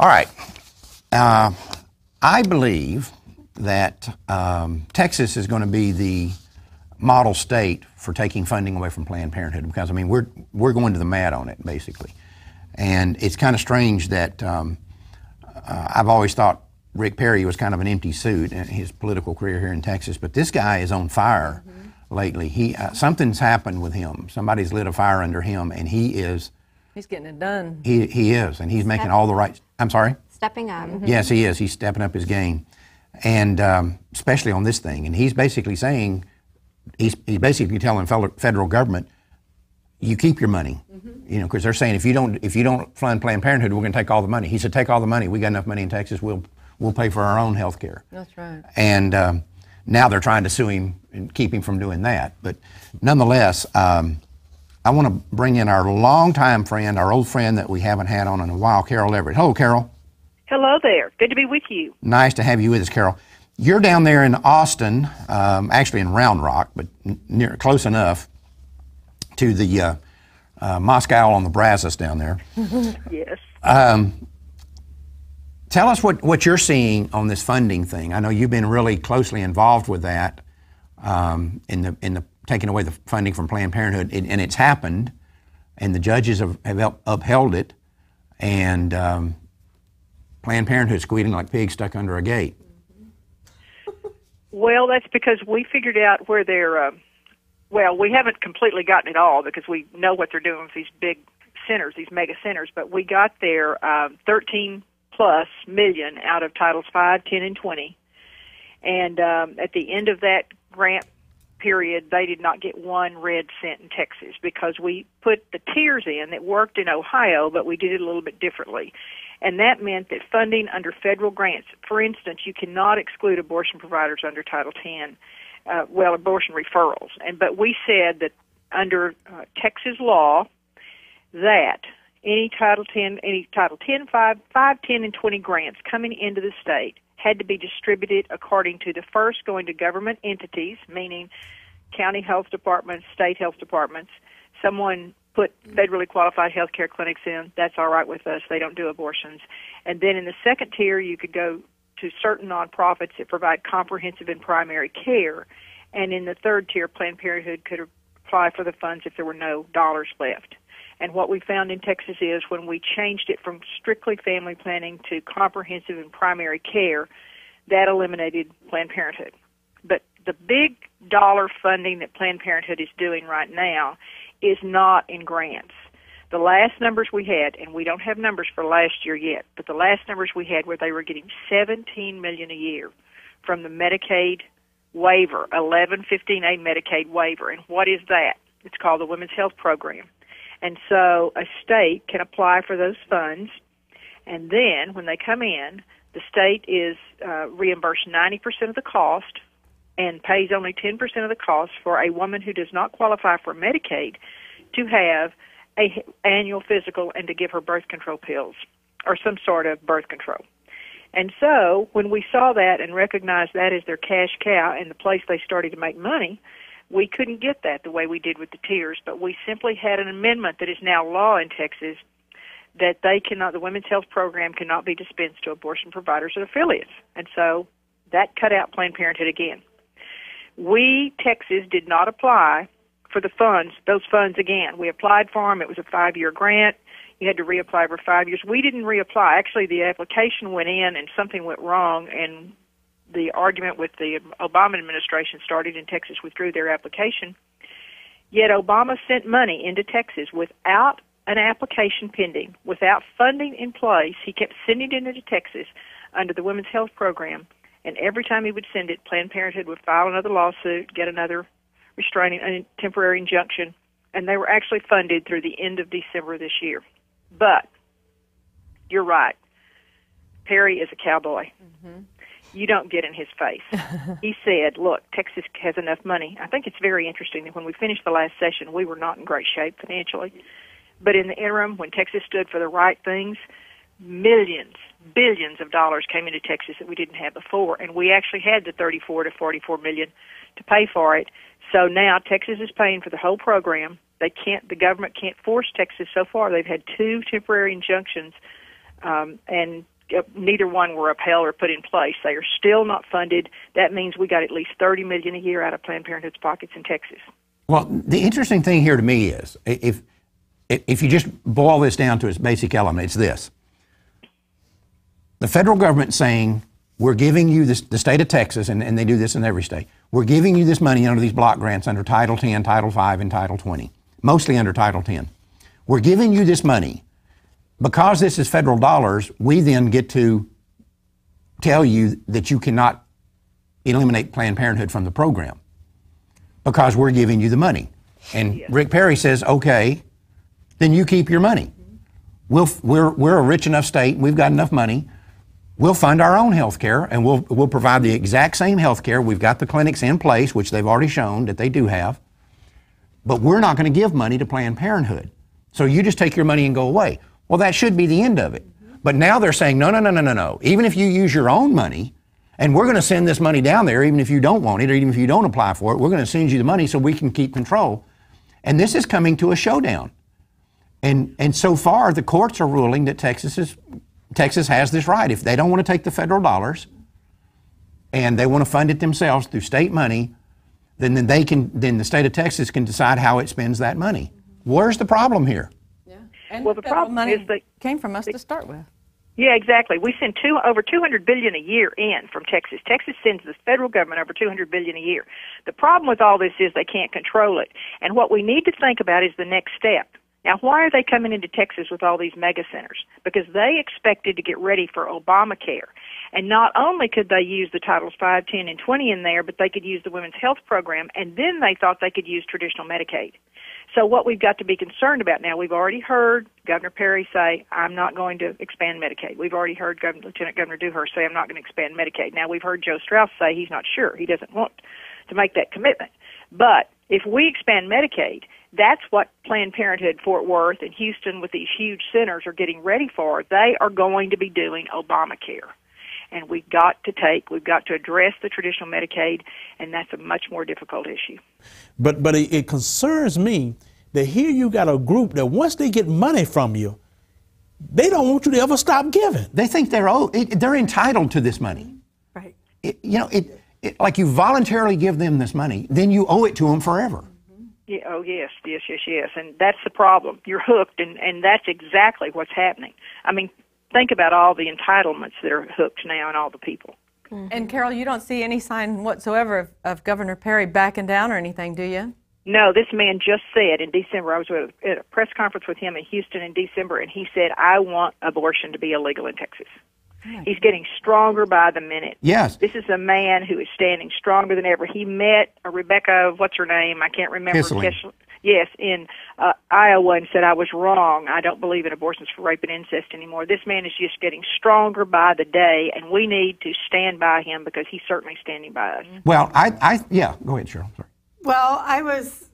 All right. I believe that Texas is going to be the model state for taking funding away from Planned Parenthood, because I mean we're going to the mat on it basically, and it's kind of strange that I've always thought Rick Perry was kind of an empty suit in his political career here in Texas, but this guy is on fire lately. He something's happened with him. Somebody's lit a fire under him, and he's getting it done. He is, and he's making all the right. I'm sorry. Stepping up. Yes, he is. He's stepping up his game, and especially on this thing. And he's basically saying, he's basically telling federal government, you keep your money, you know, because they're saying if you don't fund Planned Parenthood, we're going to take all the money. He said, take all the money. We got enough money in Texas. We'll pay for our own health care. That's right. And now they're trying to sue him and keep him from doing that. But nonetheless, I want to bring in our longtime friend, our old friend that we haven't had on in a while, Carol Everett. Hello, Carol. Hello there. Good to be with you. Nice to have you with us, Carol. You're down there in Austin, actually in Round Rock, but close enough to the Moscow on the Brazos down there. Yes. Tell us what you're seeing on this funding thing. I know you've been really closely involved with that in the taking away the funding from Planned Parenthood, and it's happened, and the judges have upheld it, and Planned Parenthood squealing like pigs stuck under a gate. Well, that's because we figured out where they're, we haven't completely gotten it all because we know what they're doing with these big centers, these mega centers, but we got their 13+ million out of Titles 5, 10, and 20. And at the end of that grant period, they did not get one red cent in Texas because we put the tiers in that worked in Ohio, but we did it a little bit differently. And that meant that funding under federal grants, for instance, you cannot exclude abortion providers under Title 10, abortion referrals. But we said that under Texas law, that any Title 10, 5, 10, and 20 grants coming into the state had to be distributed according to the first going to government entities, meaning county health departments, state health departments. Someone put federally qualified health care clinics in. That's all right with us. They don't do abortions. And then in the second tier, you could go to certain nonprofits that provide comprehensive and primary care. And in the third tier, Planned Parenthood could apply for the funds if there were no dollars left. And what we found in Texas is when we changed it from strictly family planning to comprehensive and primary care, that eliminated Planned Parenthood. But the big dollar funding that Planned Parenthood is doing right now is not in grants. The last numbers we had, and we don't have numbers for last year yet, but the last numbers we had were they were getting $17 million a year from the Medicaid waiver, 1115A Medicaid waiver. And what is that? It's called the Women's Health Program. And so a state can apply for those funds, and then when they come in, the state is reimbursed 90% of the cost and pays only 10% of the cost for a woman who does not qualify for Medicaid to have an annual physical and to give her birth control pills or some sort of birth control. And so when we saw that and recognized that as their cash cow and the place they started to make money, we couldn't get that the way we did with the tiers, but we simply had an amendment that is now law in Texas that they cannot, the Women's Health Program cannot be dispensed to abortion providers or affiliates. And so that cut out Planned Parenthood again. We, Texas, did not apply for the funds, those funds again. We applied for them. It was a 5-year grant. You had to reapply for 5 years. We didn't reapply. Actually, the application went in and something went wrong, and the argument with the Obama administration started, and Texas withdrew their application. Yet Obama sent money into Texas without an application pending, without funding in place. He kept sending it into Texas under the Women's Health Program, and every time he would send it, Planned Parenthood would file another lawsuit, get another restraining, temporary injunction, and they were actually funded through the end of December this year. But you're right. Perry is a cowboy. Mm-hmm. You don't get in his face. He said, look, Texas has enough money. I think it's very interesting that when we finished the last session, we were not in great shape financially. But in the interim, when Texas stood for the right things, millions, billions of dollars came into Texas that we didn't have before. And we actually had the $34 to $44 million to pay for it. So now Texas is paying for the whole program. The government can't force Texas so far. They've had 2 temporary injunctions and neither one were upheld or put in place. They are still not funded. That means we got at least $30 million a year out of Planned Parenthood's pockets in Texas. Well, the interesting thing here to me is, if you just boil this down to its basic element, it's this. The federal government saying, we're giving you this, the state of Texas, and they do this in every state, we're giving you this money under these block grants under Title 10, Title 5, and Title 20, mostly under Title 10. We're giving you this money. Because this is federal dollars, we then get to tell you that you cannot eliminate Planned Parenthood from the program because we're giving you the money. And yes. Rick Perry says, okay, then you keep your money. We're a rich enough state, we've got enough money, we'll fund our own health care, and we'll provide the exact same health care. We've got the clinics in place, which they've already shown that they do have, but we're not going to give money to Planned Parenthood. So you just take your money and go away. Well, that should be the end of it. But now they're saying, no. Even if you use your own money, and we're going to send this money down there, even if you don't want it, or even if you don't apply for it, we're going to send you the money so we can keep control. And this is coming to a showdown. And so far, the courts are ruling that Texas has this right. If they don't want to take the federal dollars, and they want to fund it themselves through state money, then the state of Texas can decide how it spends that money. Where's the problem here? And well, the problem is that came from us to start with. Yeah, exactly. We send over $200 billion a year in from Texas. Texas sends the federal government over $200 billion a year. The problem with all this is they can't control it. And what we need to think about is the next step. Now, why are they coming into Texas with all these mega centers? Because they expected to get ready for Obamacare. And not only could they use the Titles 5, 10, and 20 in there, but they could use the Women's Health Program, and then they thought they could use traditional Medicaid. So what we've got to be concerned about now, we've already heard Governor Perry say, I'm not going to expand Medicaid. We've already heard Lieutenant Governor Dewhurst say, I'm not going to expand Medicaid. Now, we've heard Joe Strauss say he's not sure. He doesn't want to make that commitment. But if we expand Medicaid, that's what Planned Parenthood, Fort Worth, and Houston with these huge centers are getting ready for. They are going to be doing Obamacare. And we've got to address the traditional Medicaid, and that's a much more difficult issue. But it concerns me that here you got a group that once they get money from you, they don't want you to ever stop giving. They think they're entitled to this money. Right. Like you voluntarily give them this money, then you owe it to them forever. Yeah, oh, yes. And that's the problem. You're hooked, and that's exactly what's happening. I mean, think about all the entitlements that are hooked now and all the people. Mm-hmm. And, Carol, you don't see any sign whatsoever of Governor Perry backing down or anything, do you? No, this man just said in December, I was at a press conference with him in Houston in December, and he said, I want abortion to be illegal in Texas. He's getting stronger by the minute. Yes. This is a man who is standing stronger than ever. He met Rebecca, what's her name? I can't remember. Yes, in Iowa, and said, I was wrong. I don't believe in abortions for rape and incest anymore. This man is just getting stronger by the day, and we need to stand by him because he's certainly standing by us. Well, yeah, go ahead, Cheryl. Sorry. Well, I was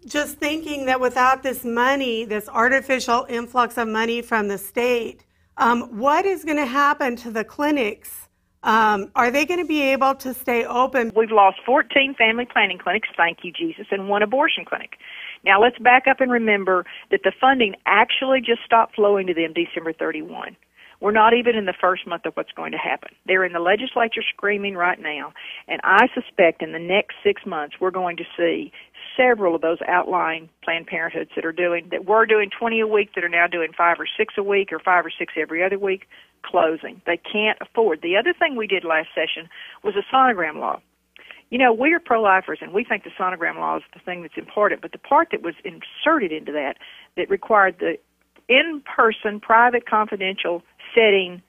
just thinking that without this money, this artificial influx of money from the state, what is going to happen to the clinics? Are they going to be able to stay open? We've lost 14 family planning clinics, thank you, Jesus, and 1 abortion clinic. Now, let's back up and remember that the funding actually just stopped flowing to them December 31. We're not even in the first month of what's going to happen. They're in the legislature screaming right now, and I suspect in the next 6 months we're going to see several of those outlying Planned Parenthoods that were doing 20 a week that are now doing 5 or 6 a week or 5 or 6 every other week closing. They can't afford. The other thing we did last session was a sonogram law. You know, we are pro-lifers, and we think the sonogram law is the thing that's important, but the part that was inserted into that required the in-person, private, confidential setting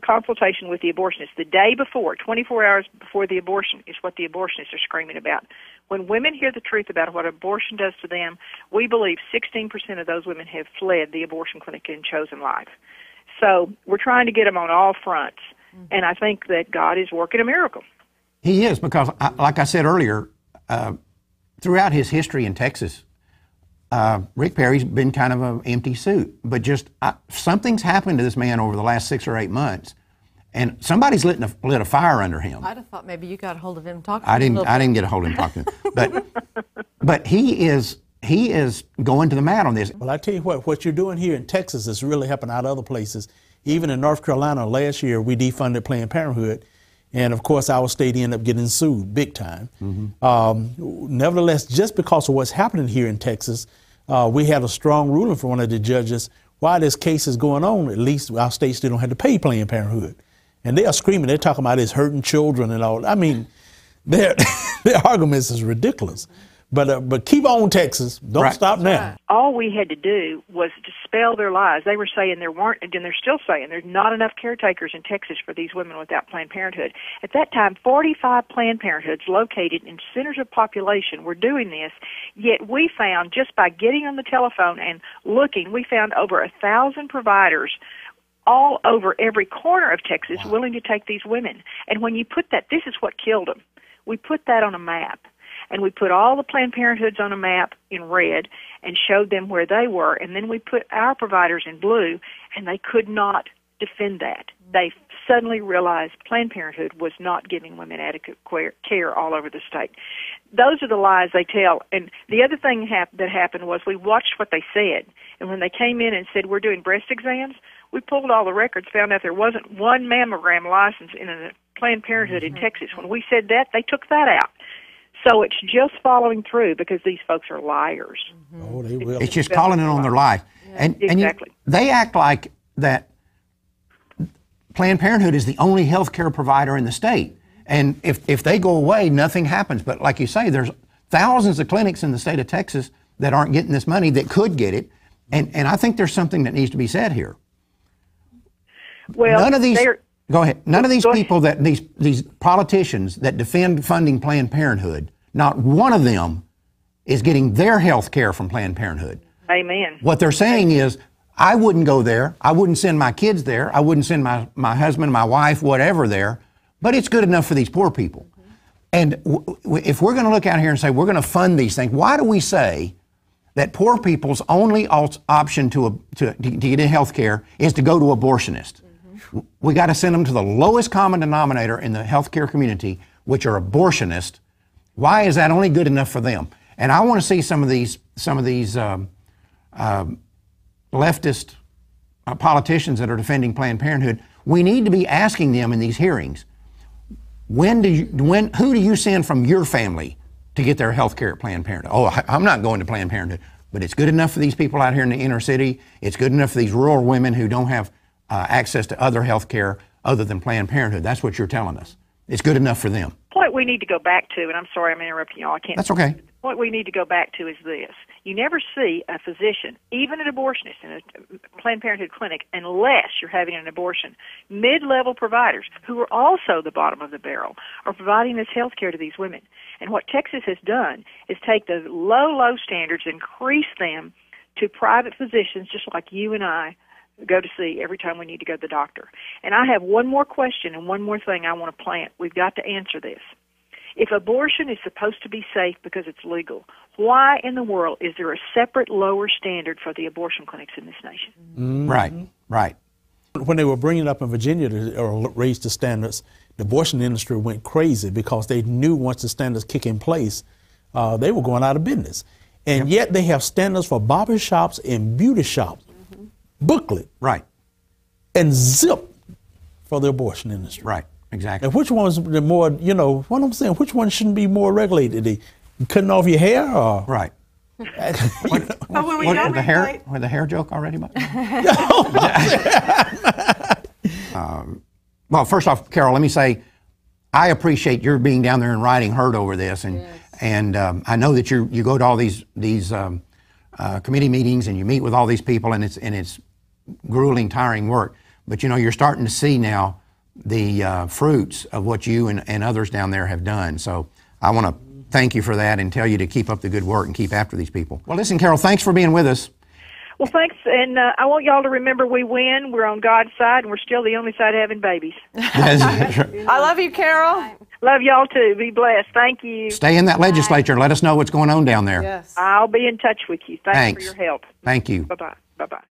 consultation with the abortionist the day before, 24 hours before the abortion, is what the abortionists are screaming about. When women hear the truth about what abortion does to them, we believe 16% of those women have fled the abortion clinic and chosen life. So we're trying to get them on all fronts, and I think that God is working a miracle. He is, because, like I said earlier, throughout his history in Texas, Rick Perry's been kind of an empty suit. But just something's happened to this man over the last 6 or 8 months, and somebody's lit a fire under him. I'd have thought maybe you got a hold of him talking to him. I didn't get a hold of him talking to him. But he is, he is going to the mat on this. Well, I tell you what you're doing here in Texas is really helping out other places. Even in North Carolina last year, we defunded Planned Parenthood. And of course, our state ended up getting sued big time. Nevertheless, just because of what's happening here in Texas, we had a strong ruling from one of the judges. While this case is going on, at least our state still don't have to pay Planned Parenthood. And they are screaming, they're talking about it's hurting children and all. I mean, their arguments is ridiculous. But keep on, Texas. Don't stop now. All we had to do was dispel their lies. They were saying there weren't, and they're still saying there's not enough caretakers in Texas for these women without Planned Parenthood. At that time, 45 Planned Parenthoods located in centers of population were doing this, yet we found, just by getting on the telephone and looking, we found over 1,000 providers all over every corner of Texas willing to take these women. And when you put that, this is what killed them. We put that on a map. And we put all the Planned Parenthoods on a map in red and showed them where they were. And then we put our providers in blue, and they could not defend that. They suddenly realized Planned Parenthood was not giving women adequate care all over the state. Those are the lies they tell. And the other thing that happened was we watched what they said. And when they came in and said, we're doing breast exams, we pulled all the records, found out there wasn't one mammogram license in a Planned Parenthood in Texas. When we said that, they took that out. So it's just following through because these folks are liars. Oh, they will. It's just calling it on their life. Yeah, exactly. They act like that Planned Parenthood is the only health care provider in the state. And if they go away, nothing happens. But like you say, there's thousands of clinics in the state of Texas that aren't getting this money that could get it. And I think there's something that needs to be said here. Well, none of these... Go ahead. None of these people these politicians that defend funding Planned Parenthood, not one of them is getting their health care from Planned Parenthood. Amen. What they're saying is, I wouldn't go there. I wouldn't send my kids there. I wouldn't send my husband, my wife, whatever there. But it's good enough for these poor people. And if we're going to look out here and say we're going to fund these things, why do we say that poor people's only option to get health care is to go to abortionists? We got to send them to the lowest common denominator in the healthcare community, which are abortionists. Why is that only good enough for them? And I want to see some of these leftist politicians that are defending Planned Parenthood. We need to be asking them in these hearings, who do you send from your family to get their health care at Planned Parenthood? Oh, I'm not going to Planned Parenthood, but it's good enough for these people out here in the inner city. It's good enough for these rural women who don't have access to other health care other than Planned Parenthood. That's what you're telling us. It's good enough for them. The point we need to go back to, and I'm sorry I'm interrupting y'all, I can't. That's okay. The point we need to go back to is this. You never see a physician, even an abortionist in a Planned Parenthood clinic, unless you're having an abortion. Mid-level providers, who are also the bottom of the barrel, are providing this health care to these women. And what Texas has done is take the low standards, increase them to private physicians just like you and I go to see every time we need to go to the doctor. And I have one more question and one more thing I want to plant. We've got to answer this. If abortion is supposed to be safe because it's legal, why in the world is there a separate lower standard for the abortion clinics in this nation? Right. When they were bringing it up in Virginia to raise the standards, the abortion industry went crazy because they knew once the standards kick in place, they were going out of business. And yet they have standards for barber shops and beauty shops. Booklet. Right. And zip for the abortion industry. Right. Exactly. And which one's the more, what I'm saying, which one shouldn't be more regulated? The cutting off your hair or? Right. But when we don't With the hair joke already? Well, first off, Carol, let me say, I appreciate your being down there and riding herd over this. And I know that you go to all these committee meetings and you meet with all these people, and it's grueling, tiring work. But you're starting to see now the fruits of what you and others down there have done. So I want to thank you for that and tell you to keep up the good work and keep after these people. Well, listen, Carol, thanks for being with us. Well, thanks, and I want y'all to remember we win. We're on God's side, and we're still the only side having babies. I love you, Carol. Love y'all too. Be blessed. Thank you. Stay in that legislature. Let us know what's going on down there. Yes. I'll be in touch with you. Thanks for your help. Thank you. Bye-bye. Bye-bye.